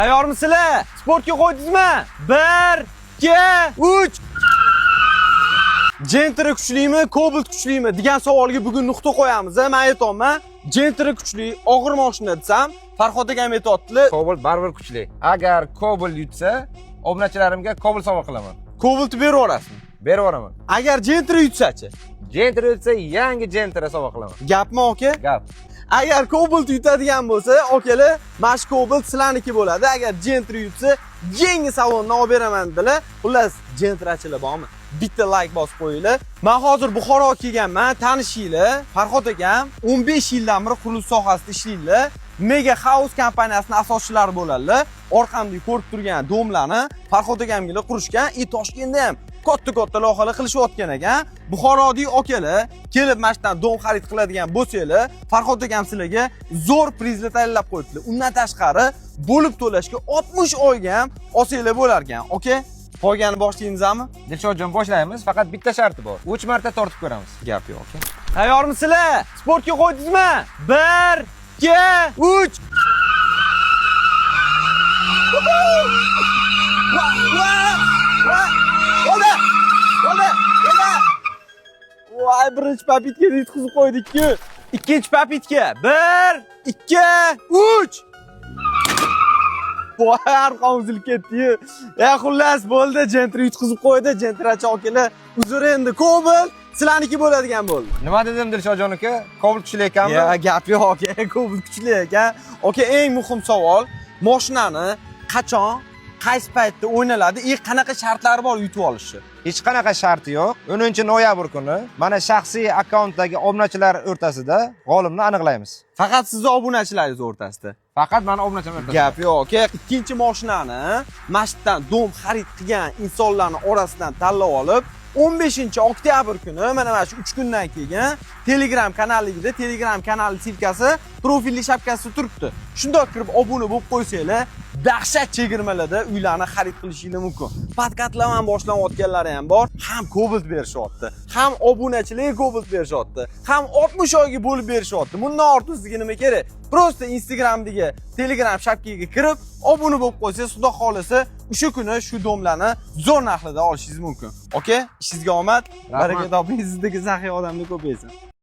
Tayyormisizlar? Sportga qo'ydingizmi? 1, 2, 3. Gentra kuchlimi, Cobalt kuchlimi degan savolga bugun nuqta qo'yamiz. Men aytaman, Gentra kuchli, og'ir mashina desam, Farhod akam aytayaptilar. Cobalt baribir kuchli. Agar Cobalt yutsa, obunachilarimga Cobalt sovg'a qilaman. Cobalt beraverasizmi? Beraveraman. Agar Gentra yutsa-chi? Gentra yutsa, yangi Gentra sovg'a qilaman. Gapmi aka? Gap. Agar Cobalt yutadigan bo'lsa, okalar, mana shu Cobalt sizlarniki bo'ladi. Agar Gentra yutsa, yangi salonni olib beraman dedilar. Xullas, Gentrachilar bormi? Bitta like bosib qo'yinglar. Men hozir Buxoroga kelganman, tanishinglar. Farhod akam 15 yildan beri qurilish sohasida ishlaydilar. Mega House kompaniyasining asoschilari bo'ladilar. Orqamda ko'rib turgan domlarni Farhod akamga qurishgan, Toshkentda ham katta loyihalar qilishyotgan ekan. Buxorodagi okalar kelib mashdan dom xarid qiladigan bo'lsanglar, Farhod akam sizlarga zo'r prizlar tayyorlab qo'yibdilar. Undan tashqari bo'lib to'lashga 60 oyga ham olsanglar bo'lar ekan. Okay? Qolganini boshlaymizmi? Dilshodjon boshlaymiz, faqat bitta sharti bor. 3 marta tortib ko'ramiz. Gap yo'q, aka. Tayyormisizlar? Sportga qo'ydingizmi? 1, 2, 3. Voy, birinchi papitka yutqizib qo'ydik-ku. Ikkinchi papitka. 1, 2, 3. Voy, arqon uzilib ketdi-yu. Xullas bo'ldi, Gentra yutqizib qo'ydi. Gentrachi akalar, uzr endi Cobalt sizlarniki bo'ladigan bo'ldi. Nima dedim Dilshodjon aka? Cobalt kuchli ekanmi? Ya, gap yo'q aka, Cobalt kuchli ekan. Aka, eng muhim savol, mashinani qachon, qaysi paytda o'ynaladi, qanaqa shartlari bor yutib olishi? Hech qanaqa sharti yo'q. 10-noyabr kuni mana shaxsiy akkauntdagi obunachilar o'rtasida g'olibni aniqlaymiz. Faqat sizni obunachilaringiz o'rtasida. Faqat meni obunachilarim o'rtasida. Gap yo'q aka. Ikkinchi mashinani masjiddan dom xarid qilgan insonlarning orasidan tanlab olib, 15-oktyabr kuni mana shu 3 kundan keyin Telegram kanaligida Telegram kanali silkasi, profilli shapkasida turibdi. Shundoq kirib obuna bo'lib qo'ysanglar, dahshat chegirmalarda uylarni xarid qilishingiz mumkin. Podkastlar boshlanayotganlari ham bor. Ham Cobalt berishyapti, ham obunachilarga Cobalt berishyapti, ham 60 oyga bo'lib berishyapti. Bundan ortiqsiga nima kerak? Prosta Instagramdagi Telegram shapkaga kirib, obuna bo'lib qo'ysangiz, xudo xolasa, o'sha kuni shu domlarni zo'r narxlarda olishingiz mumkin. Okay? Ishingizga omad, baraka toping, sizdagi saxiy odamni ko'paysin.